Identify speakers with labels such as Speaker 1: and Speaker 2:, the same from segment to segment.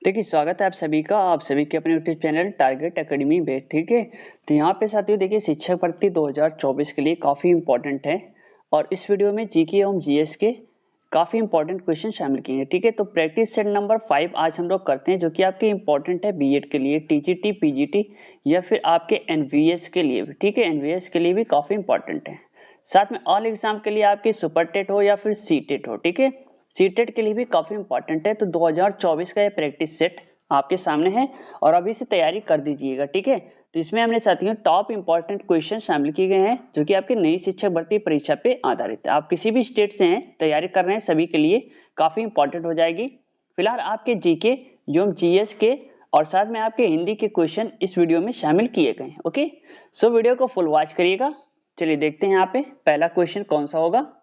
Speaker 1: देखिए, स्वागत है आप सभी का, आप सभी के अपने यूट्यूब चैनल टारगेट एकेडमी में। ठीक है, तो यहाँ पे साथियों देखिए, शिक्षक भर्ती 2024 के लिए काफ़ी इंपॉर्टेंट है और इस वीडियो में जीके एवं जीएस के काफ़ी इंपॉर्टेंट क्वेश्चन शामिल किए हैं। ठीक है, तो प्रैक्टिस सेट नंबर 5 आज हम लोग करते हैं, जो कि आपके इंपॉर्टेंट है बीएड के लिए, टीजीटी, पीजीटी या फिर आपके एनवीएस के लिए भी। ठीक है, एनवीएस के लिए भी काफ़ी इंपॉर्टेंट है। साथ में ऑल एग्जाम के लिए आपकी सुपर टेट हो या फिर सी टेट हो। ठीक है, सीटेट के लिए भी काफी इंपॉर्टेंट है। तो 2024 का ये प्रैक्टिस सेट आपके सामने है और अभी से तैयारी कर दीजिएगा। ठीक है, तो इसमें हमने साथियों टॉप इंपॉर्टेंट क्वेश्चन शामिल किए गए हैं, जो कि आपकी नई शिक्षक भर्ती परीक्षा पे आधारित है। आप किसी भी स्टेट से हैं, तैयारी कर रहे हैं, सभी के लिए काफी इंपॉर्टेंट हो जाएगी। फिलहाल आपके जीके एवं जीएस के और साथ में आपके हिंदी के क्वेश्चन इस वीडियो में शामिल किए गए हैं। ओके, सो वीडियो को फुल वॉच करिएगा। चलिए देखते हैं यहाँ पे पहला क्वेश्चन कौन सा होगा।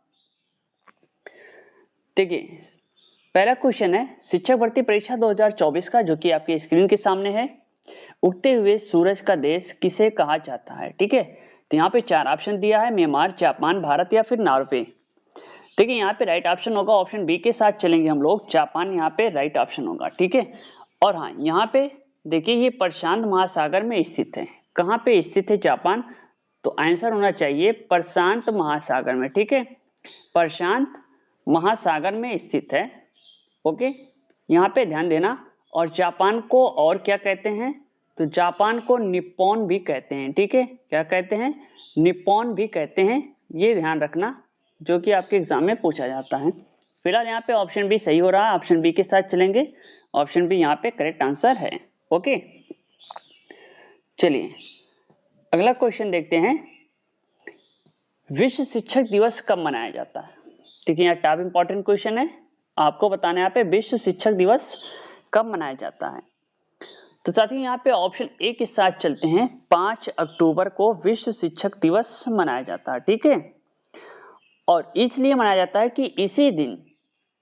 Speaker 1: देखिए, पहला क्वेश्चन है शिक्षक भर्ती परीक्षा 2024 का, जो कि आपकी स्क्रीन के सामने है। उगते हुए सूरज का देश किसे कहा जाता है? ठीक है, तो यहाँ पे 4 ऑप्शन दिया है, म्यांमार, जापान, भारत या फिर नॉर्वे। देखिए, यहाँ पे राइट ऑप्शन होगा ऑप्शन बी के साथ चलेंगे हम लोग, जापान यहाँ पे राइट ऑप्शन होगा। ठीक है, और हाँ, यहाँ पे देखिए ये प्रशांत महासागर में स्थित है। कहाँ पे स्थित है जापान? तो आंसर होना चाहिए प्रशांत महासागर में। ठीक है, प्रशांत महासागर में स्थित है। ओके, यहाँ पे ध्यान देना। और जापान को और क्या कहते हैं? तो जापान को निप्पॉन भी कहते हैं। ठीक है, क्या कहते हैं? निप्पॉन भी कहते हैं, ये ध्यान रखना, जो कि आपके एग्जाम में पूछा जाता है। फिलहाल यहाँ पे ऑप्शन बी सही हो रहा है, ऑप्शन बी के साथ चलेंगे। ऑप्शन बी यहाँ पे करेक्ट आंसर है। ओके, चलिए अगला क्वेश्चन देखते हैं। विश्व शिक्षक दिवस कब मनाया जाता है? ठीक है, यहाँ टॉप इंपॉर्टेंट क्वेश्चन है, आपको बताना है यहाँ पे विश्व शिक्षक दिवस कब मनाया जाता है। तो साथियों यहाँ पे ऑप्शन ए के साथ चलते हैं, 5 अक्टूबर को विश्व शिक्षक दिवस मनाया जाता है। ठीक है, और इसलिए मनाया जाता है कि इसी दिन,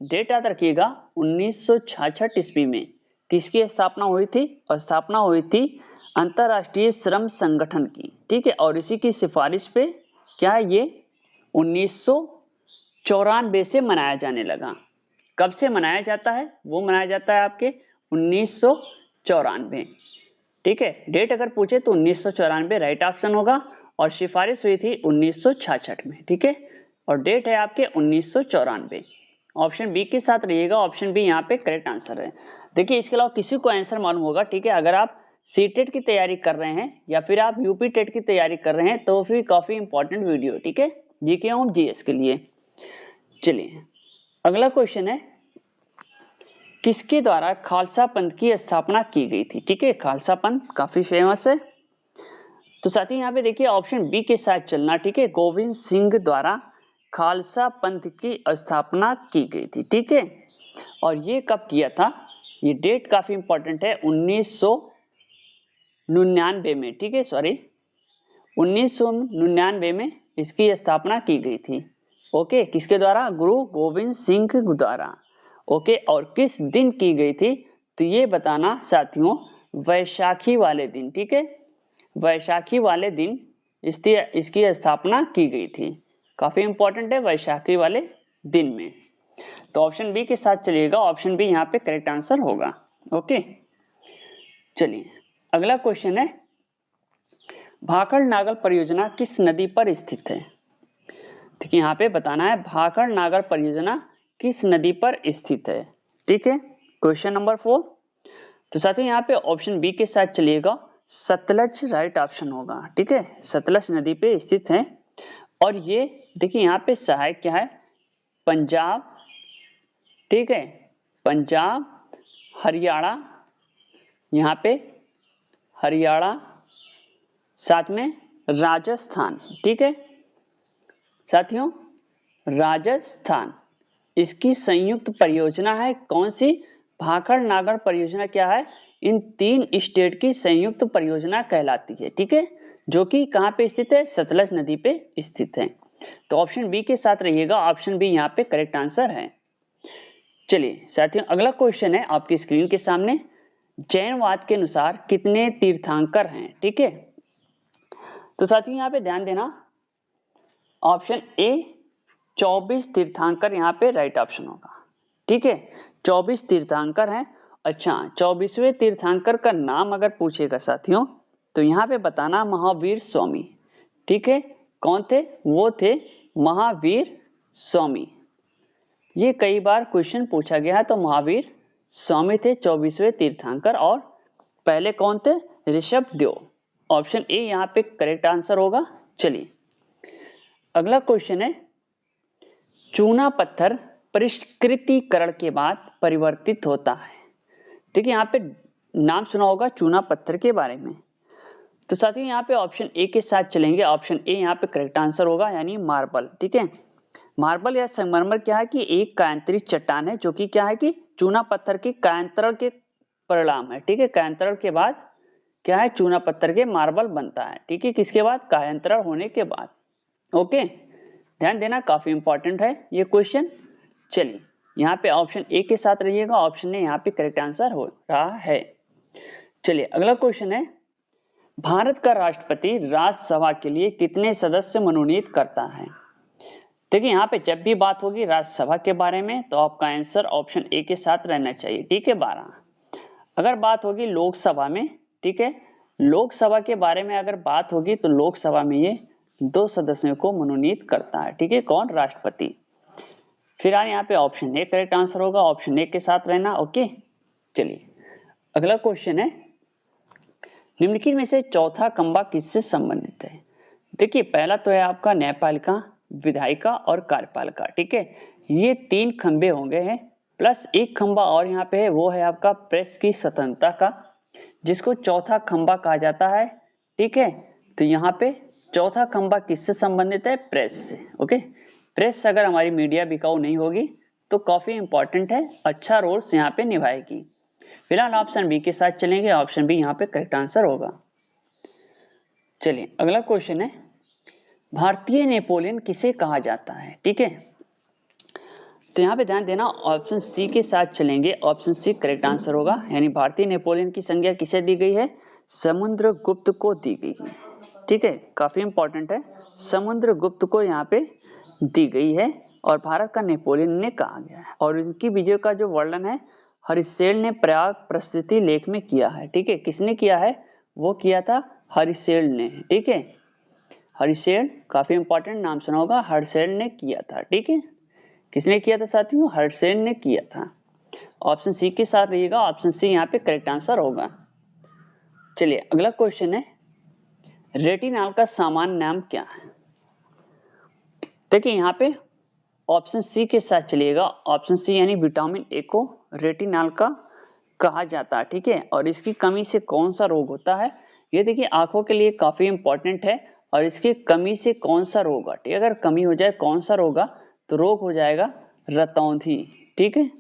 Speaker 1: डेट याद रखिएगा, 1966 ईस्वी में किसकी स्थापना हुई थी? और स्थापना हुई थी अंतरराष्ट्रीय श्रम संगठन की। ठीक है, और इसी की सिफारिश पे क्या ये 1994 से मनाया जाने लगा। कब से मनाया जाता है? वो मनाया जाता है आपके 1994। ठीक है, डेट अगर पूछे तो 1994 राइट ऑप्शन होगा और सिफारिश हुई थी 1966 में। ठीक है, और डेट है आपके 1994। ऑप्शन बी के साथ रहिएगा, ऑप्शन बी यहाँ पे करेक्ट आंसर है। देखिए, इसके अलावा किसी को आंसर मालूम होगा, ठीक है, अगर आप सीटेट की तैयारी कर रहे हैं या फिर आप यूपी टेट की तैयारी कर रहे हैं, तो फिर काफी इंपॉर्टेंट वीडियो। ठीक है, जीके एवं जीएस के लिए। चलिए अगला क्वेश्चन है, किसके द्वारा खालसा पंथ की स्थापना की गई थी? ठीक है, खालसा पंथ काफी फेमस है। तो साथियों यहाँ पे देखिए ऑप्शन बी के साथ चलना। ठीक है, गोविंद सिंह द्वारा खालसा पंथ की स्थापना की गई थी। ठीक है, और ये कब किया था? ये डेट काफी इंपॉर्टेंट है, 1999 में। ठीक है, सॉरी 1999 में इसकी स्थापना की गई थी। ओके, किसके द्वारा? गुरु गोविंद सिंह द्वारा। ओके, और किस दिन की गई थी? तो ये बताना साथियों, वैशाखी वाले दिन। ठीक है, वैशाखी वाले दिन इसकी स्थापना की गई थी। काफी इंपॉर्टेंट है, वैशाखी वाले दिन में। तो ऑप्शन बी के साथ चलिएगा, ऑप्शन बी यहाँ पे करेक्ट आंसर होगा। ओके, चलिए अगला क्वेश्चन है, भाखड़ नागर परियोजना किस नदी पर स्थित है? ठीक है, यहाँ पे बताना है भाखड़ नागर परियोजना किस नदी पर स्थित है। ठीक है, क्वेश्चन नंबर 4। तो साथियों यहाँ पे ऑप्शन बी के साथ चलिएगा, सतलज राइट ऑप्शन होगा। ठीक है, सतलज नदी पे स्थित है और ये देखिए यहाँ पे सहायक क्या है? पंजाब, ठीक है, पंजाब, हरियाणा, यहाँ पे हरियाणा, साथ में राजस्थान। ठीक है साथियों, राजस्थान, इसकी संयुक्त परियोजना है। कौन सी? भाखड़ नागर परियोजना क्या है? इन 3 स्टेट की संयुक्त परियोजना कहलाती है। ठीक है, जो कि कहाँ पे स्थित है? सतलज नदी पे स्थित है। तो ऑप्शन बी के साथ रहिएगा, ऑप्शन बी यहाँ पे करेक्ट आंसर है। चलिए साथियों अगला क्वेश्चन है आपकी स्क्रीन के सामने, जैनवाद के अनुसार कितने तीर्थंकर हैं? ठीक है, तो साथियों यहाँ पे ध्यान देना, ऑप्शन ए 24 तीर्थंकर यहाँ पे राइट ऑप्शन होगा। ठीक है, 24 तीर्थंकर हैं अच्छा, 24वें तीर्थंकर का नाम अगर पूछेगा साथियों तो यहाँ पे बताना महावीर स्वामी। ठीक है, कौन थे? वो थे महावीर स्वामी। ये कई बार क्वेश्चन पूछा गया है, तो महावीर स्वामी थे 24वें तीर्थंकर। और पहले कौन थे? ऋषभदेव। ऑप्शन ए यहाँ पे करेक्ट आंसर होगा। चलिए अगला क्वेश्चन है, चूना पत्थर परिष्कृतीकरण के बाद परिवर्तित होता है। देखिए यहाँ पे नाम सुना होगा चूना पत्थर के बारे में, तो साथियों यहाँ पे ऑप्शन ए के साथ चलेंगे। ऑप्शन ए यहाँ पे करेक्ट आंसर होगा, यानी मार्बल। ठीक है, मार्बल या संगमरमर क्या है कि एक कायांतरित चट्टान है, जो कि क्या है कि चूना पत्थर के कायांतरण के परिणाम है। ठीक है, कायांतरण के बाद क्या है, चूना पत्थर के मार्बल बनता है। ठीक है, किसके बाद? कायांतरण होने के बाद। ओके, ध्यान देना, काफी इंपॉर्टेंट है ये क्वेश्चन। चलिए यहाँ पे ऑप्शन ए के साथ रहिएगा, ऑप्शन ए यहाँ पे करेक्ट आंसर हो रहा है। चलिए अगला क्वेश्चन है, भारत का राष्ट्रपति राज्यसभा के लिए कितने सदस्य मनोनीत करता है? देखिए यहाँ पे जब भी बात होगी राज्यसभा के बारे में तो आपका आंसर ऑप्शन ए के साथ रहना चाहिए। ठीक है, 12। अगर बात होगी लोकसभा में, ठीक है, लोकसभा के बारे में अगर बात होगी तो लोकसभा में ये 2 सदस्यों को मनोनीत करता है। ठीक है, कौन? राष्ट्रपति। फिलहाल यहाँ पे ऑप्शन ए करेक्ट आंसर होगा, ऑप्शन ए के साथ रहना। ओके, चलिए अगला क्वेश्चन है, निम्नलिखित में से चौथा खंबा किससे संबंधित है? देखिए पहला तो है आपका न्यायपालिका, विधायिका और कार्यपालिका। ठीक है, ये 3 खंबे होंगे हैं, प्लस एक खंबा और यहाँ पे है, वो है आपका प्रेस की स्वतंत्रता का, जिसको चौथा खंबा कहा जाता है। ठीक है, तो यहाँ पे चौथा खंबा किससे संबंधित है? प्रेस से। ओके, प्रेस अगर हमारी मीडिया बिकाऊ नहीं होगी तो काफी इंपॉर्टेंट है, अच्छा रोल यहाँ पे निभाएगी। फिलहाल ऑप्शन बी के साथ चलेंगे, ऑप्शन बी यहाँ पे करेक्ट आंसर होगा। चलिए अगला क्वेश्चन है, भारतीय नेपोलियन किसे कहा जाता है? ठीक है, तो यहाँ पे ध्यान देना, ऑप्शन सी के साथ चलेंगे, ऑप्शन सी करेक्ट आंसर होगा। यानी भारतीय नेपोलियन की संज्ञा किसे दी गई है? समुद्रगुप्त को दी गई है। ठीक है, काफी इंपॉर्टेंट है, समुद्रगुप्त को यहाँ पे दी गई है और भारत का नेपोलियन ने कहा गया है। और इनकी विजय का जो वर्णन है हरिसेन ने प्रयाग प्रस्तुति लेख में किया है। ठीक है, किसने किया है? वो किया था हरिसेन ने। ठीक है, हरिसेन काफी इंपॉर्टेंट नाम सुना होगा, हरिसेन ने किया था। ठीक है, किसने किया था साथियों? हरिसेन ने किया था। ऑप्शन सी के साथ रहिएगा, ऑप्शन सी यहाँ पे करेक्ट आंसर होगा। चलिए अगला क्वेश्चन है, रेटिनॉल का सामान्य नाम क्या है? देखिए यहाँ पे ऑप्शन सी के साथ चलिएगा, ऑप्शन सी यानी विटामिन ए को रेटिनॉल का कहा जाता है। ठीक है, और इसकी कमी से कौन सा रोग होता है? ये देखिए आंखों के लिए काफी इंपॉर्टेंट है, और इसकी कमी से कौन सा रोग है? ठीक है, अगर कमी हो जाए कौन सा रोग है तो रोग हो जाएगा रतौंधी। ठीक है,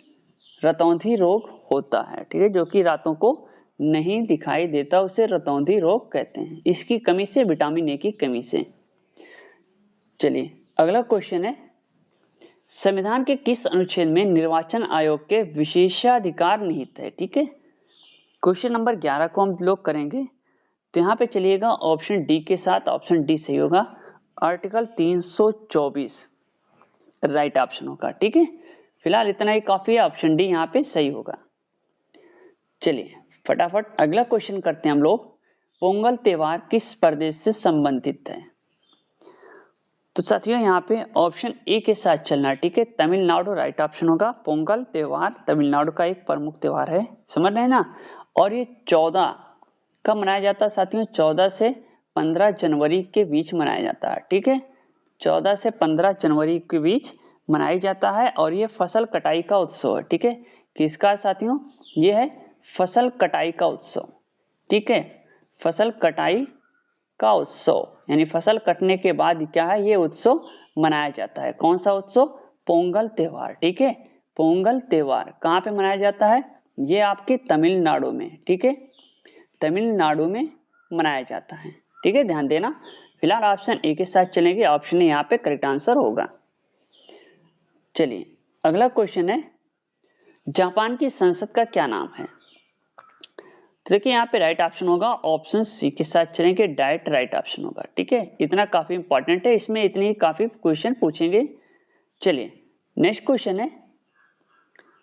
Speaker 1: रतौंधी रोग होता है। ठीक है, जो कि रातों को नहीं दिखाई देता, उसे रतौंधी रोग कहते हैं, इसकी कमी से, विटामिन ए की कमी से। चलिए अगला क्वेश्चन है, संविधान के किस अनुच्छेद में निर्वाचन आयोग के विशेषाधिकार निहित है? ठीक है, क्वेश्चन नंबर 11 को हम लोग करेंगे, तो यहाँ पे चलिएगा ऑप्शन डी के साथ, ऑप्शन डी सही होगा, आर्टिकल 324 राइट ऑप्शन होगा। ठीक है, फिलहाल इतना ही काफी है, ऑप्शन डी यहाँ पे सही होगा। चलिए फटाफट अगला क्वेश्चन करते हैं हम लोग, पोंगल त्योहार किस प्रदेश से संबंधित है? तो साथियों यहाँ पे ऑप्शन ए के साथ चलना। ठीक है, तमिलनाडु राइट ऑप्शन होगा। पोंगल त्योहार तमिलनाडु का एक प्रमुख त्योहार है, समझ रहे हैं ना। और ये 14 कब मनाया जाता है साथियों? 14 से 15 जनवरी के बीच मनाया जाता है। ठीक है, 14 से 15 जनवरी के बीच मनाया जाता है, और ये फसल कटाई का उत्सव है। ठीक है, किसका साथियों? ये है फसल कटाई का उत्सव। ठीक है, फसल कटाई का उत्सव, यानी फसल कटने के बाद क्या है, ये उत्सव मनाया जाता है। कौन सा उत्सव? पोंगल त्योहार। ठीक है, पोंगल त्योहार कहाँ पे मनाया जाता है? ये आपके तमिलनाडु में। ठीक है, तमिलनाडु में मनाया जाता है। ठीक है, ध्यान देना। फिलहाल ऑप्शन ए के साथ चलेंगे, ऑप्शन ए यहाँ पे करेक्ट आंसर होगा। चलिए अगला क्वेश्चन है, जापान की संसद का क्या नाम है? देखिए यहाँ पे राइट ऑप्शन होगा, ऑप्शन सी के साथ चलेंगे, डाइट राइट ऑप्शन होगा। ठीक है, इतना काफी इंपॉर्टेंट है, इसमें इतने ही काफी क्वेश्चन पूछेंगे। चलिए नेक्स्ट क्वेश्चन है,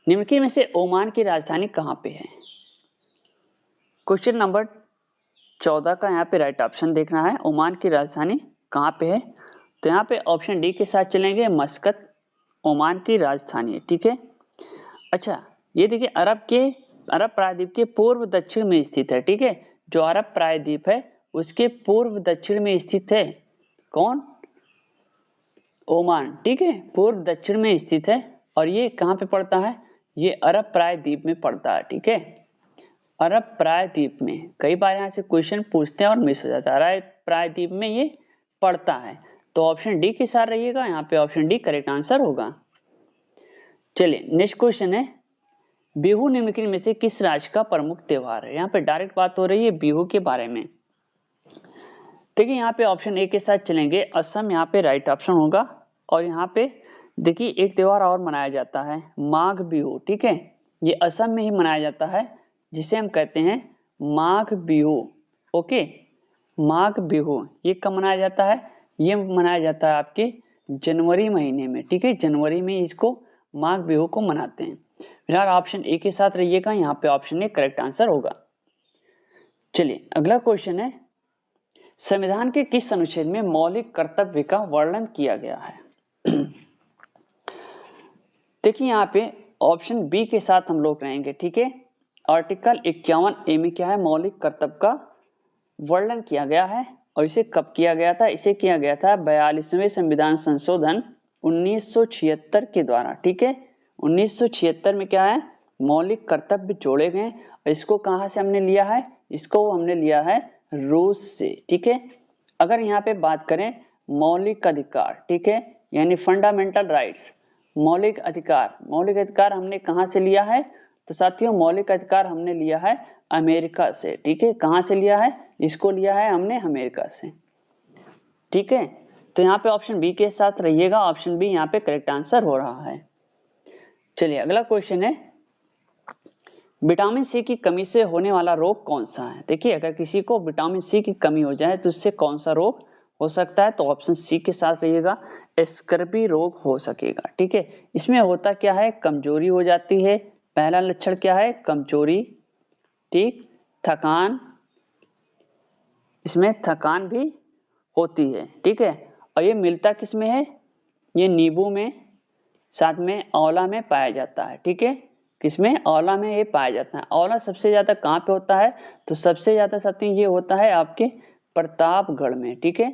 Speaker 1: निम्नलिखित में से ओमान की राजधानी कहाँ पे है? क्वेश्चन नंबर 14 का यहाँ पे राइट ऑप्शन देखना है, ओमान की राजधानी कहाँ पे है? तो यहाँ पे ऑप्शन डी के साथ चलेंगे, मस्कत ओमान की राजधानी है, ठीक है। अच्छा, ये देखिए अरब प्रायद्वीप के पूर्व दक्षिण में स्थित है, ठीक है। जो अरब प्रायद्वीप है उसके पूर्व दक्षिण में स्थित है कौन? ओमान, ठीक है, पूर्व दक्षिण में स्थित है। और ये कहाँ पे पड़ता है? ये अरब प्रायद्वीप में पड़ता है, ठीक है, अरब प्रायद्वीप में। कई बार यहाँ से क्वेश्चन पूछते हैं और मिस हो जाता है, अरब प्रायद्वीप में ये पड़ता है। तो ऑप्शन डी के साथ रहिएगा, यहाँ पे ऑप्शन डी करेक्ट आंसर होगा। चलिए नेक्स्ट क्वेश्चन है, बिहू निम्नलिखित में से किस राज्य का प्रमुख त्योहार है? यहाँ पे डायरेक्ट बात हो रही है बिहू के बारे में। देखिए यहाँ पे ऑप्शन ए के साथ चलेंगे, असम यहाँ पे राइट ऑप्शन होगा। और यहाँ पे देखिए एक त्योहार और मनाया जाता है, माघ बिहू, ठीक है, ये असम में ही मनाया जाता है, जिसे हम कहते हैं माघ बिहू। ओके, माघ बिहू ये कब मनाया जाता है? ये मनाया जाता है आपके जनवरी महीने में, ठीक है, जनवरी में इसको माघ बिहू को मनाते हैं। फिलहाल ऑप्शन ए के साथ रहिएगा, यहाँ पे ऑप्शन ए करेक्ट आंसर होगा। चलिए अगला क्वेश्चन है, संविधान के किस अनुच्छेद में मौलिक कर्तव्य का वर्णन किया गया है? देखिए यहाँ पे ऑप्शन बी के साथ हम लोग रहेंगे, ठीक है। आर्टिकल 51A में क्या है? मौलिक कर्तव्य का वर्णन किया गया है। और इसे कब किया गया था? इसे किया गया था 42वें संविधान संशोधन 1976 के द्वारा, ठीक है। 1976 में क्या है? मौलिक कर्तव्य जोड़े गए। इसको कहाँ से हमने लिया है? इसको हमने लिया है रूस से, ठीक है। अगर यहाँ पे बात करें मौलिक अधिकार, ठीक है, यानी फंडामेंटल राइट्स, मौलिक अधिकार हमने कहाँ से लिया है? तो साथियों मौलिक अधिकार हमने लिया है अमेरिका से, ठीक है। कहाँ से लिया है? इसको लिया है हमने अमेरिका से, ठीक है। तो यहाँ पे ऑप्शन बी के साथ रहिएगा, ऑप्शन बी यहाँ पे करेक्ट आंसर हो रहा है। चलिए अगला क्वेश्चन है, विटामिन सी की कमी से होने वाला रोग कौन सा है? देखिए अगर किसी को विटामिन सी की कमी हो जाए तो उससे कौन सा रोग हो सकता है? तो ऑप्शन सी के साथ रहिएगा, स्कर्वी रोग हो सकेगा, ठीक है। इसमें होता क्या है? कमजोरी हो जाती है। पहला लक्षण क्या है? कमजोरी, ठीक, थकान, इसमें थकान भी होती है, ठीक है। और ये मिलता किस में है? ये नींबू में, साथ में आंवला में पाया जाता है, ठीक है। किसमें? आंवला में ये पाया जाता है। आंवला सबसे ज्यादा कहाँ पे होता है? तो सबसे ज्यादा साथियों ये होता है आपके प्रतापगढ़ में, ठीक है।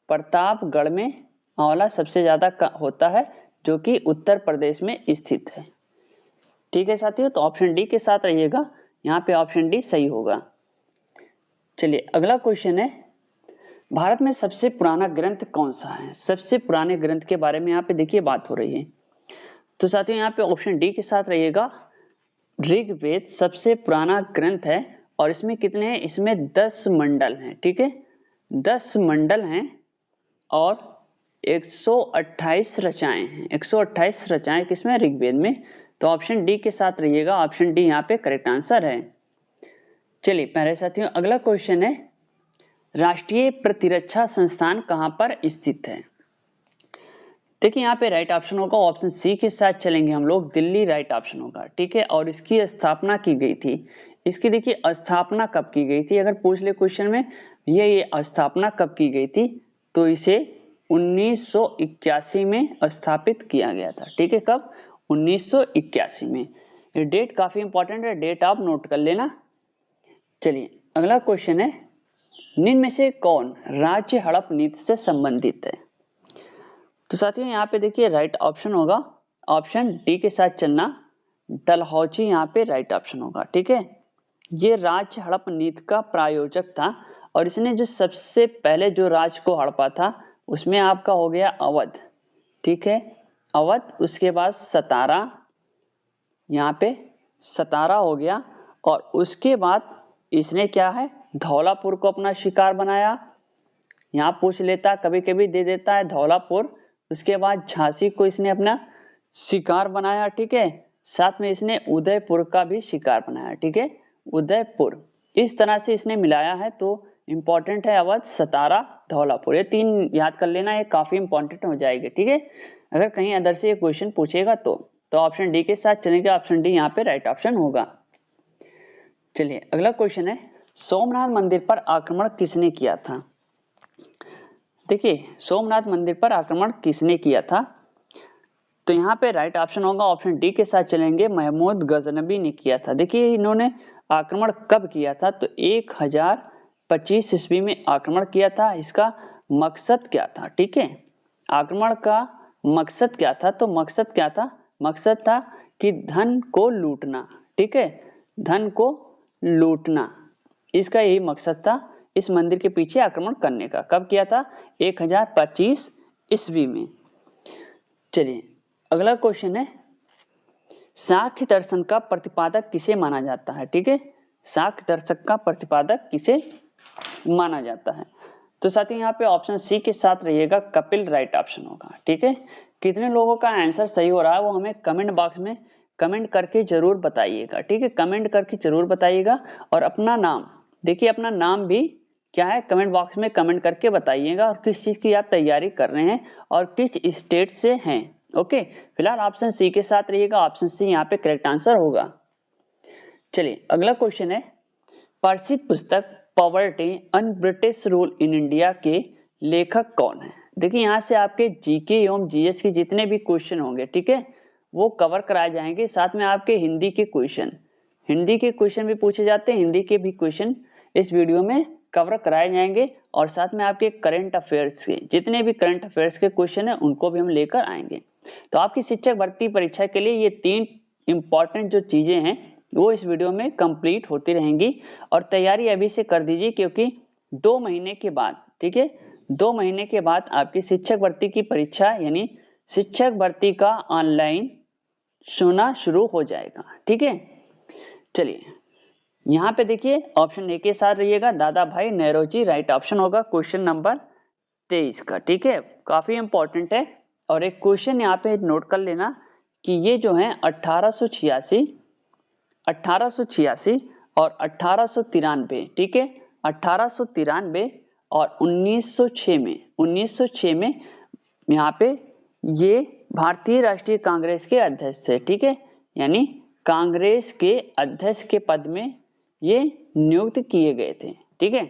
Speaker 1: प्रतापगढ़ में आंवला सबसे ज्यादा होता है, जो कि उत्तर प्रदेश में स्थित है, ठीक है साथियों। तो ऑप्शन डी के साथ रहिएगा, यहाँ पे ऑप्शन डी सही होगा। चलिए अगला क्वेश्चन है, भारत में सबसे पुराना ग्रंथ कौन सा है? सबसे पुराने ग्रंथ के बारे में यहाँ पे देखिए बात हो रही है। तो साथियों यहाँ पे ऑप्शन डी के साथ रहिएगा, ऋग्वेद सबसे पुराना ग्रंथ है। और इसमें कितने हैं? इसमें 10 मंडल हैं, ठीक है, 10 मंडल हैं और 128 रचनाएं हैं। 128 रचनाएं किसमें? ऋग्वेद में। तो ऑप्शन डी के साथ रहिएगा, ऑप्शन डी यहाँ पे करेक्ट आंसर है। चलिए पहले साथियों अगला क्वेश्चन है, राष्ट्रीय प्रतिरक्षा संस्थान कहाँ पर स्थित है? देखिए यहाँ पे राइट ऑप्शन होगा, ऑप्शन सी के साथ चलेंगे हम लोग, दिल्ली राइट ऑप्शन होगा, ठीक है। और इसकी स्थापना की गई थी, इसकी देखिए स्थापना कब की गई थी? अगर पूछ ले क्वेश्चन में ये स्थापना कब की गई थी, तो इसे 1981 में स्थापित किया गया था, ठीक है। कब? 1981 में। ये डेट काफी इंपॉर्टेंट है, डेट आप नोट कर लेना। चलिए अगला क्वेश्चन है, निम्न में से कौन राज्य हड़प नीति से संबंधित है? तो साथियों यहाँ पे देखिए राइट ऑप्शन होगा, ऑप्शन डी के साथ चलना, डलहौजी यहाँ पे राइट ऑप्शन होगा, ठीक है। ये राज्य हड़प नीति का प्रायोजक था और इसने जो सबसे पहले जो राज्य को हड़पा था उसमें आपका हो गया अवध, ठीक है, अवध। उसके बाद सतारा, यहाँ पे सतारा हो गया। और उसके बाद इसने क्या है? धौलापुर को अपना शिकार बनाया, यहाँ पूछ लेता, कभी कभी दे देता है धौलापुर। उसके बाद झांसी को इसने अपना शिकार बनाया, ठीक है। साथ में इसने उदयपुर का भी शिकार बनाया, ठीक है, उदयपुर। इस तरह से इसने मिलाया है। तो इंपॉर्टेंट है अवध, सतारा, धौलापुर, ये 3 याद कर लेना, ये काफी इंपॉर्टेंट हो जाएगी, ठीक है, अगर कहीं अदर से ये क्वेश्चन पूछेगा तो। तो ऑप्शन डी के साथ चलेंगे, ऑप्शन डी यहाँ पे राइट ऑप्शन होगा। चलिए अगला क्वेश्चन है, सोमनाथ मंदिर पर आक्रमण किसने किया था? देखिए सोमनाथ मंदिर पर आक्रमण किसने किया था? तो यहाँ पे राइट ऑप्शन होगा, ऑप्शन डी के साथ चलेंगे, महमूद गजनबी ने किया था। देखिए इन्होंने आक्रमण कब किया था? तो 1025 ईस्वी में आक्रमण किया था। इसका मकसद क्या था? ठीक है, आक्रमण का मकसद क्या था? तो मकसद क्या था? मकसद था कि धन को लूटना। ठीक है, धन को लूटना, इसका यही मकसद था इस मंदिर के पीछे आक्रमण करने का। कब किया था? 1025 ईस्वी में। चलिए अगला क्वेश्चन है, सांख्य दर्शन का प्रतिपादक किसे माना जाता है? ठीक है, सांख्य दर्शन का प्रतिपादक किसे माना जाता है? तो साथियों यहाँ पे ऑप्शन सी के साथ रहिएगा, कपिल राइट ऑप्शन होगा। ठीक है, कितने लोगों का आंसर सही हो रहा है वो हमें कमेंट बॉक्स में कमेंट करके जरूर बताइएगा। ठीक है, कमेंट करके जरूर बताइएगा और अपना नाम, देखिए अपना नाम भी क्या है कमेंट बॉक्स में कमेंट करके बताइएगा और किस चीज की आप तैयारी कर रहे हैं और किस स्टेट से हैं। ओके, फिलहाल ऑप्शन सी के साथ रहिएगा, ऑप्शन सी यहाँ पे करेक्ट आंसर होगा। चलिए अगला क्वेश्चन है, प्रसिद्ध पुस्तक poverty and British rule in India के लेखक कौन है? देखिए यहाँ से आपके जीके एवं जीएस के जितने भी क्वेश्चन होंगे, ठीक है, वो कवर कराए जाएंगे। साथ में आपके हिंदी के क्वेश्चन भी पूछे जाते हैं, हिंदी के भी क्वेश्चन इस वीडियो में कवर कराए जाएंगे और साथ में आपके करंट अफेयर्स के जितने भी करंट अफेयर्स के क्वेश्चन है उनको भी हम लेकर आएंगे। तो आपकी शिक्षक भर्ती परीक्षा के लिए ये 3 इंपॉर्टेंट जो चीजें हैं वो इस वीडियो में कंप्लीट होती रहेंगी और तैयारी अभी से कर दीजिए, क्योंकि 2 महीने के बाद, ठीक है, 2 महीने के बाद आपकी शिक्षक भर्ती की परीक्षा यानी शिक्षक भर्ती का ऑनलाइन सुना शुरू हो जाएगा। ठीक है, चलिए यहाँ पे देखिए ऑप्शन ए के साथ रहिएगा, दादा भाई नेरोजी राइट ऑप्शन होगा क्वेश्चन नंबर 23 का। ठीक है, काफी इंपॉर्टेंट है। और एक क्वेश्चन यहाँ पे नोट कर लेना कि ये जो है 1886 और 1893, ठीक है, 1893 और 1906 में यहाँ पे ये भारतीय राष्ट्रीय कांग्रेस के अध्यक्ष थे। ठीक है, यानी कांग्रेस के अध्यक्ष के पद में ये नियुक्त किए गए थे। ठीक है,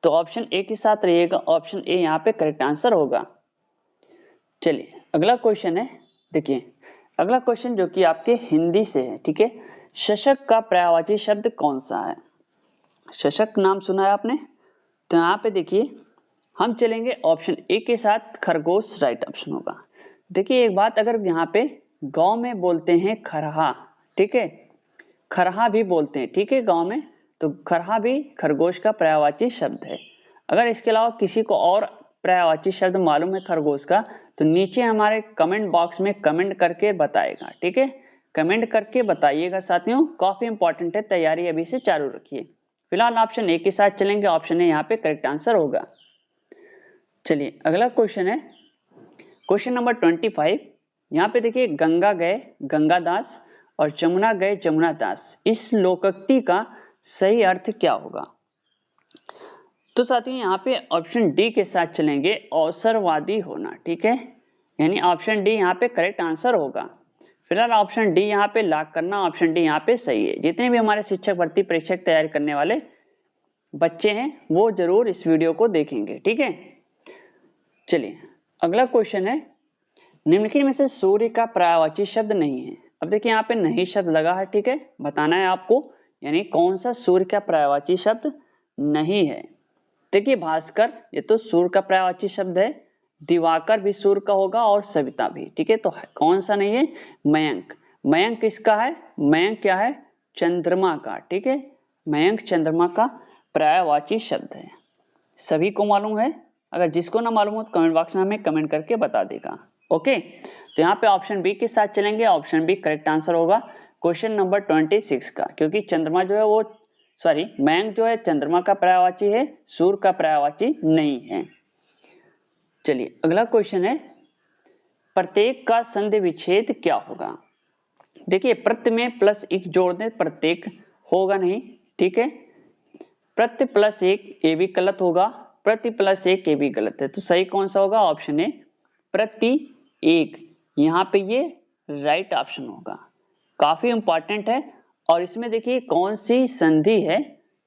Speaker 1: तो ऑप्शन ए के साथ रहिएगा, ऑप्शन ए यहाँ पे करेक्ट आंसर होगा। चलिए अगला क्वेश्चन है, देखिए अगला क्वेश्चन जो कि आपके हिंदी से है। ठीक है, शशक का पर्यायवाची शब्द कौन सा है? शशक नाम सुना है आपने? तो यहाँ पे देखिए हम चलेंगे ऑप्शन ए के साथ, खरगोश राइट ऑप्शन होगा। देखिए एक बात, अगर यहाँ पे गांव में बोलते हैं खरहा, ठीक है, खरहा भी बोलते हैं, ठीक है, गांव में, तो खरहा भी खरगोश का पर्यायवाची शब्द है। अगर इसके अलावा किसी को और पर्यायवाची शब्द मालूम है खरगोश का तो नीचे हमारे कमेंट बॉक्स में कमेंट करके बताएगा। ठीक है, कमेंट करके बताइएगा साथियों, काफी इंपॉर्टेंट है, तैयारी अभी से चालू रखिए। फिलहाल ऑप्शन ए के साथ चलेंगे, ऑप्शन ए यहाँ पे करेक्ट आंसर होगा। चलिए अगला क्वेश्चन है क्वेश्चन नंबर 25। यहाँ पे देखिए गंगा गए गंगादास और जमुना गए जमुनादास, इस लोकोक्ति का सही अर्थ क्या होगा? तो साथियों यहाँ पे ऑप्शन डी के साथ चलेंगे, अवसरवादी होना। ठीक है, यानी ऑप्शन डी यहाँ पे करेक्ट आंसर होगा। फिलहाल ऑप्शन डी यहाँ पे लॉक करना, ऑप्शन डी यहाँ पे सही है। जितने भी हमारे शिक्षक भर्ती परीक्षा की तैयारी करने वाले बच्चे हैं वो जरूर इस वीडियो को देखेंगे। ठीक है, चलिए अगला क्वेश्चन है, निम्नलिखित में से सूर्य का पर्यायवाची शब्द नहीं है। अब देखिए यहाँ पे नहीं शब्द लगा है, ठीक है, बताना है आपको, यानी कौन सा सूर्य का पर्यायवाची शब्द नहीं है। देखिए भास्कर ये तो सूर्य का पर्यायवाची शब्द है, दिवाकर भी सूर्य का होगा और सविता भी। ठीक है, तो कौन सा नहीं है? मयंक। मयंक किसका है? मयंक क्या है? चंद्रमा का। ठीक है, मयंक चंद्रमा का पर्यायवाची शब्द है। सभी को मालूम है? अगर जिसको ना मालूम हो तो कमेंट बॉक्स में हमें कमेंट करके बता देगा। ओके, तो यहाँ पे ऑप्शन बी के साथ चलेंगे, ऑप्शन बी करेक्ट आंसर होगा क्वेश्चन नंबर 26 का, क्योंकि चंद्रमा जो है वो मयंक जो है चंद्रमा का पर्यायवाची है, सूर्य का पर्यायवाची नहीं है। चलिए अगला क्वेश्चन है, प्रत्येक का संधि विच्छेद क्या होगा? देखिए प्रत्य में प्लस एक जोड़ दें, प्रत्येक होगा नहीं। ठीक है, प्रत्य प्लस एक ये भी गलत होगा, प्रति प्लस एक ये भी गलत है। तो सही कौन सा होगा? ऑप्शन ए प्रति एक। यहाँ पे ये राइट ऑप्शन होगा। काफी इंपॉर्टेंट है। और इसमें देखिए कौन सी संधि है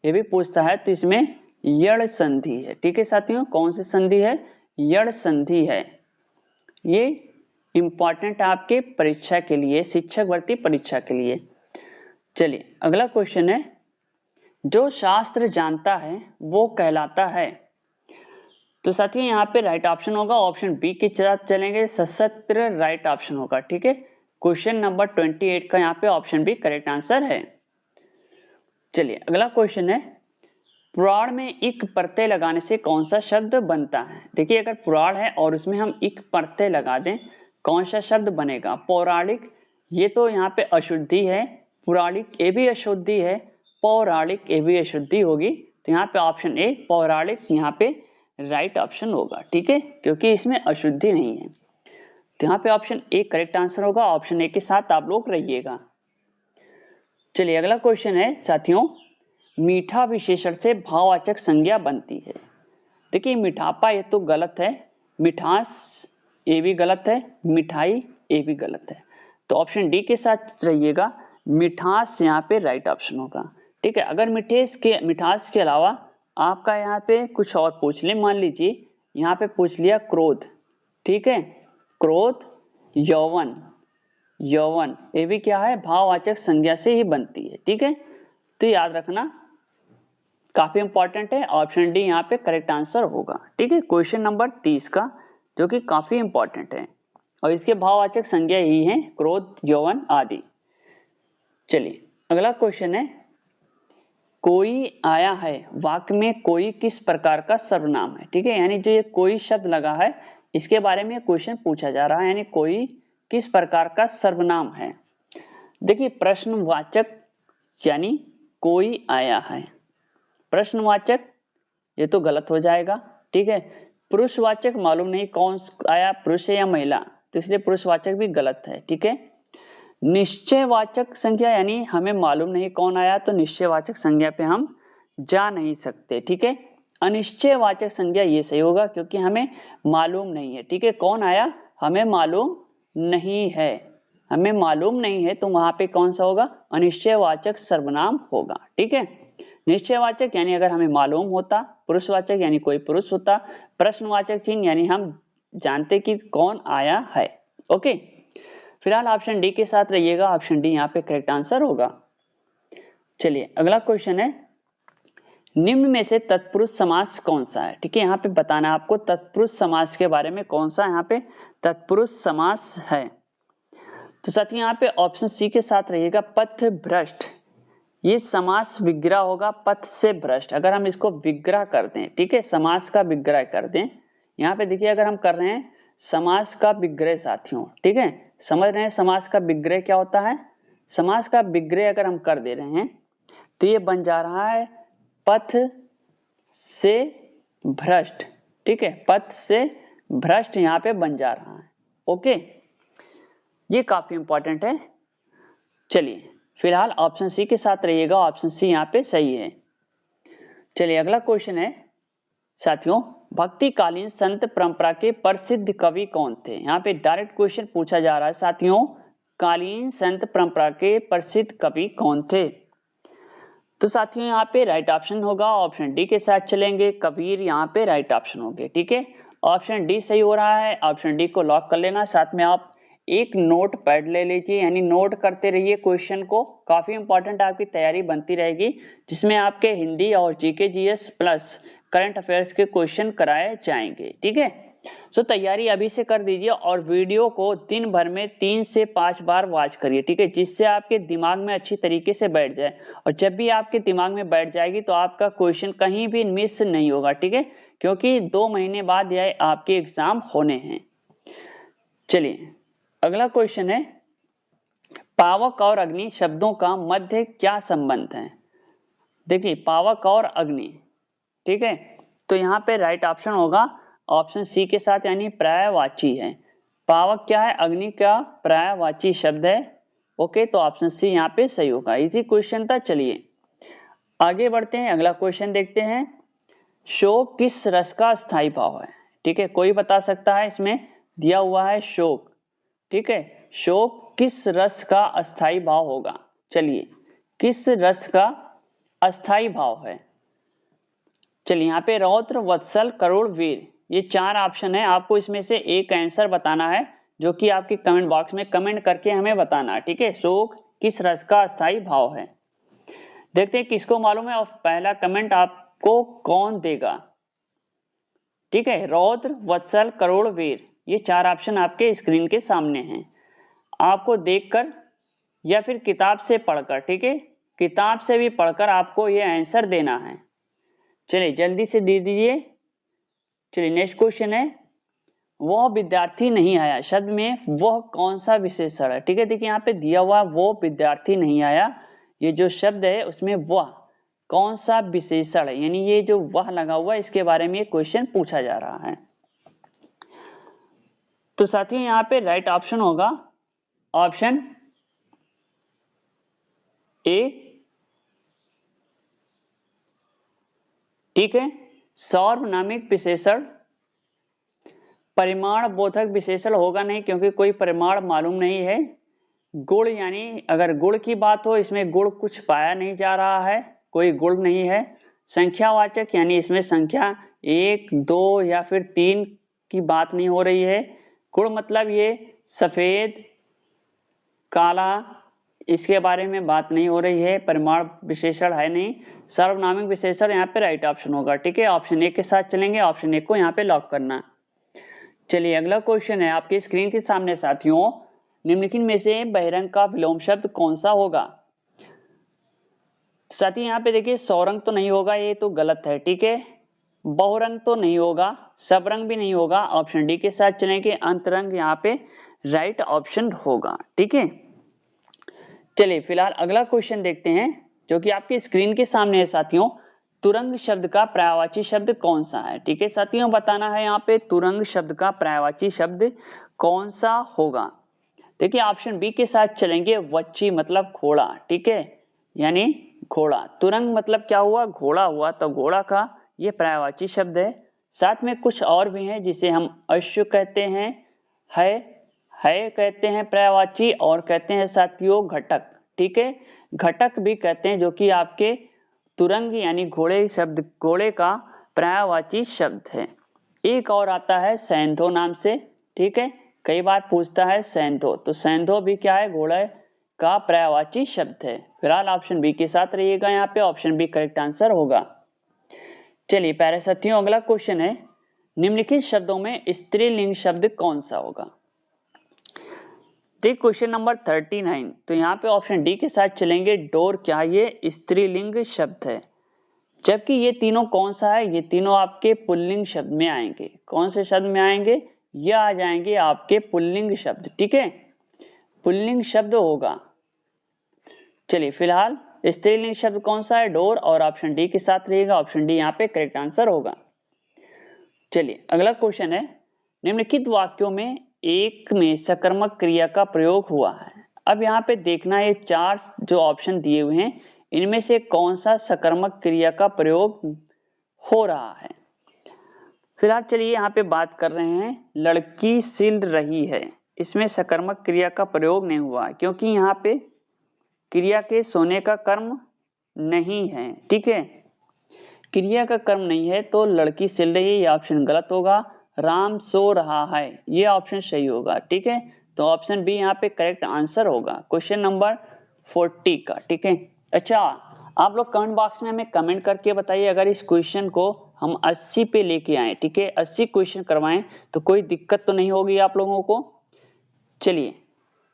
Speaker 1: ये भी पूछता है, तो इसमें यड़ संधि है। ठीक है साथियों, कौन सी संधि है? यड़ संधि है। ये इंपॉर्टेंट है आपके परीक्षा के लिए, शिक्षक भर्ती परीक्षा के लिए। चलिए अगला क्वेश्चन है, जो शास्त्र जानता है वो कहलाता है। तो साथियों यहाँ पे राइट ऑप्शन होगा ऑप्शन बी के साथ चलेंगे, सशस्त्र राइट ऑप्शन होगा। ठीक है, क्वेश्चन नंबर 28 का यहाँ पे ऑप्शन बी करेक्ट आंसर है। चलिए अगला क्वेश्चन है, पुराण में इक प्रत्यय लगाने से कौन सा शब्द बनता है? देखिए अगर पुराण है और उसमें हम इक प्रत्यय लगा दें, कौन सा शब्द बनेगा? पौराणिक, ये तो यहाँ पे अशुद्धि है, पुराणिक ये भी अशुद्धि है, पौराणिक ये भी अशुद्धि होगी। तो यहाँ पे ऑप्शन ए पौराणिक यहाँ पे राइट ऑप्शन होगा। ठीक है, क्योंकि इसमें अशुद्धि नहीं है। तो यहाँ पे ऑप्शन ए करेक्ट आंसर होगा। ऑप्शन ए के साथ आप लोग रहिएगा। चलिए अगला क्वेश्चन है साथियों, मीठा विशेषण से भाववाचक संज्ञा बनती है। देखिए मिठापा ये तो गलत है, मिठास ये भी गलत है, मिठाई ये भी गलत है। तो ऑप्शन डी के साथ रहिएगा, मिठास यहाँ पे राइट ऑप्शन होगा। ठीक है, अगर मिठास के अलावा आपका यहाँ पे कुछ और पूछ ले, मान लीजिए यहाँ पे पूछ लिया क्रोध। ठीक है, क्रोध, यौवन, यौवन ये भी क्या है? भाववाचक संज्ञा से ही बनती है। ठीक है, तो याद रखना, काफी इंपॉर्टेंट है। ऑप्शन डी यहाँ पे करेक्ट आंसर होगा। ठीक है, क्वेश्चन नंबर 30 का, जो कि काफी इंपॉर्टेंट है और इसके भाववाचक संज्ञा यही है, क्रोध, यौवन आदि। चलिए अगला क्वेश्चन है, कोई आया है वाक्य में कोई किस प्रकार का सर्वनाम है? ठीक है, यानी जो ये कोई शब्द लगा है इसके बारे में क्वेश्चन पूछा जा रहा है, यानी कोई किस प्रकार का सर्वनाम है। देखिए प्रश्नवाचक यानी कोई आया है, प्रश्नवाचक ये तो गलत हो जाएगा। ठीक है, पुरुषवाचक मालूम नहीं कौन आया, पुरुष है या महिला, तो इसलिए पुरुषवाचक भी गलत है। ठीक है, निश्चयवाचक संज्ञा यानी हमें मालूम नहीं कौन आया, तो निश्चयवाचक संज्ञा पे हम जा नहीं सकते। ठीक है, अनिश्चयवाचक संज्ञा ये सही होगा क्योंकि हमें मालूम नहीं है। ठीक है, कौन आया हमें मालूम नहीं है, हमें मालूम नहीं है, तो वहां पे कौन सा होगा? अनिश्चयवाचक सर्वनाम होगा। ठीक है, निश्चयवाचक यानी अगर हमें मालूम होता, पुरुषवाचक यानी कोई पुरुष होता, प्रश्नवाचक चिन्ह यानी हम जानते कि कौन आया है। ओके, फिलहाल ऑप्शन डी के साथ रहिएगा, ऑप्शन डी यहाँ पे करेक्ट आंसर होगा। चलिए अगला क्वेश्चन है, निम्न में से तत्पुरुष समास कौन सा है? ठीक है, यहाँ पे बताना है आपको तत्पुरुष समास के बारे में, कौन सा यहाँ पे तत्पुरुष समास है। तो साथियों यहाँ पे ऑप्शन सी के साथ रहिएगा, पथ भ्रष्ट। ये समास विग्रह होगा, पथ से भ्रष्ट। अगर हम इसको विग्रह कर दें, ठीक है, समास का विग्रह कर दें, यहाँ पे देखिए अगर हम कर रहे हैं समास का विग्रह साथियों, ठीक है, समझ रहे हैं समास का विग्रह क्या होता है? समास का विग्रह अगर हम कर दे रहे हैं तो ये बन जा रहा है पथ से भ्रष्ट। ठीक है, पथ से भ्रष्ट यहाँ पे बन जा रहा है। ओके, ये काफी इंपॉर्टेंट है। चलिए फिलहाल ऑप्शन सी के साथ रहिएगा, ऑप्शन सी यहाँ पे सही है। चलिए अगला क्वेश्चन है साथियों, भक्तिकालीन संत परंपरा के प्रसिद्ध कवि कौन थे? यहाँ पे डायरेक्ट क्वेश्चन पूछा जा रहा है साथियों, कालीन संत परंपरा के प्रसिद्ध कवि कौन थे? तो साथियों यहाँ पे राइट ऑप्शन होगा, ऑप्शन डी के साथ चलेंगे, कबीर यहाँ पे राइट ऑप्शन होंगे। ठीक है, ऑप्शन डी सही हो रहा है, ऑप्शन डी को लॉक कर लेना। साथ में आप एक नोट पैड ले लीजिए, यानी नोट करते रहिए क्वेश्चन को, काफी इंपॉर्टेंट आपकी तैयारी बनती रहेगी, जिसमें आपके हिंदी और GK GS plus current affairs के क्वेश्चन कराए जाएंगे। ठीक है, सो तैयारी अभी से कर दीजिए और वीडियो को दिन भर में 3 से 5 बार वॉच करिए। ठीक है, जिससे आपके दिमाग में अच्छी तरीके से बैठ जाए, और जब भी आपके दिमाग में बैठ जाएगी तो आपका क्वेश्चन कहीं भी मिस नहीं होगा। ठीक है, क्योंकि 2 महीने बाद यह आपके एग्जाम होने हैं। चलिए अगला क्वेश्चन है, पावक और अग्नि शब्दों का मध्य क्या संबंध है? देखिए पावक और अग्नि, ठीक है, तो यहाँ पे राइट ऑप्शन होगा ऑप्शन सी के साथ, यानी पर्यायवाची है। पावक क्या है? अग्नि का पर्यायवाची शब्द है। ओके, तो ऑप्शन सी यहाँ पे सही होगा। इजी क्वेश्चन था। चलिए आगे बढ़ते हैं, अगला क्वेश्चन देखते हैं, शोक किस रस का स्थायी भाव है? ठीक है, कोई बता सकता है? इसमें दिया हुआ है शोक। ठीक है, शोक किस रस का अस्थाई भाव होगा? चलिए, किस रस का अस्थाई भाव है? चलिए, यहाँ पे रौद्र, वत्सल, करुण, वीर, ये 4 ऑप्शन है। आपको इसमें से एक आंसर बताना है, जो कि आपके कमेंट बॉक्स में कमेंट करके हमें बताना है, ठीक है। शोक किस रस का अस्थाई भाव है? देखते हैं किसको मालूम है और पहला कमेंट आपको कौन देगा, ठीक है। रौद्र, वत्सल, करुण, वीर, ये 4 ऑप्शन आपके स्क्रीन के सामने हैं। आपको देखकर या फिर किताब से पढ़कर, ठीक है, किताब से भी पढ़कर आपको ये आंसर देना है। चलिए जल्दी से दे दीजिए। चलिए नेक्स्ट क्वेश्चन है, वह विद्यार्थी नहीं आया शब्द में वह कौन सा विशेषण है? ठीक है, देखिए यहाँ पे दिया हुआ वो विद्यार्थी नहीं आया, ये जो शब्द है उसमें वह कौन सा विशेषण है, यानी ये जो वह लगा हुआ है इसके बारे में क्वेश्चन पूछा जा रहा है। तो साथियों यहाँ पे राइट ऑप्शन होगा ऑप्शन ए, ठीक है। सार्वनामिक विशेषण, परिमाण बोधक विशेषण होगा नहीं क्योंकि कोई परिमाण मालूम नहीं है। गुण, यानी अगर गुण की बात हो इसमें गुण कुछ पाया नहीं जा रहा है, कोई गुण नहीं है। संख्यावाचक, यानी इसमें संख्या 1, 2 या फिर 3 की बात नहीं हो रही है। गुण मतलब ये सफेद, काला, इसके बारे में बात नहीं हो रही है, परिमाण विशेषण है नहीं। सार्वनामिक विशेषण यहाँ पे राइट ऑप्शन होगा, ठीक है। ऑप्शन ए के साथ चलेंगे, ऑप्शन ए को यहाँ पे लॉक करना। चलिए अगला क्वेश्चन है आपके स्क्रीन के सामने साथियों, निम्नलिखित में से बहिरंग का विलोम शब्द कौन सा होगा? साथियों यहाँ पे देखिए, सौरंग तो नहीं होगा, ये तो गलत है, ठीक है। बहुरंग तो नहीं होगा, सबरंग भी नहीं होगा, ऑप्शन डी के साथ चलेंगे। अंतरंग यहाँ पे राइट ऑप्शन होगा, ठीक है। चलिए फिलहाल अगला क्वेश्चन देखते हैं जो कि आपकी स्क्रीन के सामने है साथियों। तुरंग शब्द का पर्यायवाची शब्द कौन सा है? ठीक है साथियों, बताना है यहाँ पे तुरंग शब्द का पर्यायवाची शब्द कौन सा होगा। देखिए ऑप्शन बी के साथ चलेंगे, वच्ची मतलब घोड़ा, ठीक है, यानी घोड़ा। तुरंग मतलब क्या हुआ? घोड़ा हुआ, तो घोड़ा का ये पर्यायवाची शब्द है। साथ में कुछ और भी हैं जिसे हम अश्व कहते हैं, है कहते हैं पर्यायवाची, और कहते हैं साथियों घटक, ठीक है, घटक भी कहते हैं, जो कि आपके तुरंग यानी घोड़े शब्द, घोड़े का पर्यायवाची शब्द है। एक और आता है सैंधो नाम से, ठीक है, कई बार पूछता है सैंधो, तो सैंधो भी क्या है? घोड़े का पर्यायवाची शब्द है। फिलहाल ऑप्शन बी के साथ रहिएगा, यहाँ पे ऑप्शन बी करेक्ट आंसर होगा। चलिए प्यारे साथियों अगला क्वेश्चन है, निम्नलिखित शब्दों में स्त्रीलिंग शब्द कौन सा होगा? देख क्वेश्चन नंबर 39, तो यहाँ पे ऑप्शन डी के साथ चलेंगे, डोर, क्या ये स्त्रीलिंग शब्द है? जबकि ये तीनों कौन सा है? ये तीनों आपके पुल्लिंग शब्द में आएंगे। कौन से शब्द में आएंगे? ये आ जाएंगे आपके पुल्लिंग शब्द, ठीक है, पुल्लिंग शब्द होगा। चलिए फिलहाल स्त्रीलिंग शब्द कौन सा है? डोर, और ऑप्शन डी के साथ रहेगा, ऑप्शन डी यहाँ पे करेक्ट आंसर होगा। चलिए अगला क्वेश्चन है, निम्नलिखित वाक्यों में एक में सकर्मक क्रिया का प्रयोग हुआ है। अब यहाँ पे देखना, ये 4 जो ऑप्शन दिए हुए हैं इनमें से कौन सा सकर्मक क्रिया का प्रयोग हो रहा है। फिलहाल चलिए यहाँ पे बात कर रहे हैं, लड़की सिल रही है, इसमें सकर्मक क्रिया का प्रयोग नहीं हुआ क्योंकि यहाँ पे क्रिया के सोने का कर्म नहीं है, ठीक है, क्रिया का कर्म नहीं है, तो लड़की सिल रही है ये ऑप्शन गलत होगा। राम सो रहा है ये ऑप्शन सही होगा, ठीक है, तो ऑप्शन बी यहाँ पे करेक्ट आंसर होगा क्वेश्चन नंबर 40 का, ठीक है। अच्छा, आप लोग कमेंट बॉक्स में हमें कमेंट करके बताइए, अगर इस क्वेश्चन को हम 80 पे लेके आए, ठीक है, 80 क्वेश्चन करवाएं तो कोई दिक्कत तो नहीं होगी आप लोगों को। चलिए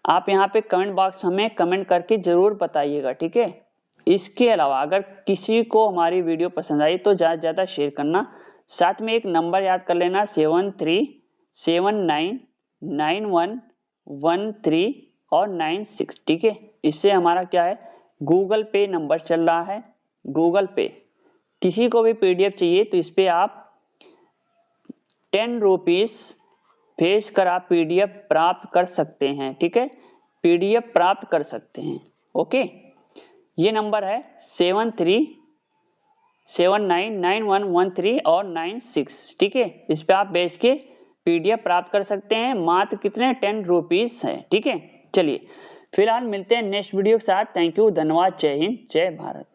Speaker 1: आप यहाँ पे कमेंट बॉक्स में हमें कमेंट करके जरूर बताइएगा, ठीक है। इसके अलावा अगर किसी को हमारी वीडियो पसंद आई तो ज़्यादा से ज़्यादा शेयर करना, साथ में एक नंबर याद कर लेना 73799113 और 96, ठीक है। इससे हमारा क्या है, गूगल पे नंबर चल रहा है, गूगल पे। किसी को भी पीडीएफ चाहिए तो इस पे आप 10 रुपीज भेज कर आप पीडीएफ प्राप्त कर सकते हैं, ठीक है, पीडीएफ प्राप्त कर सकते हैं, ओके। ये नंबर है 73799113 और 96, ठीक है, इस पे आप भेज के PDF प्राप्त कर सकते हैं। मात्र कितने 10 रुपीज है। ठीक है, चलिए फिलहाल मिलते हैं नेक्स्ट वीडियो के साथ। थैंक यू, धन्यवाद, जय हिंद, जय भारत।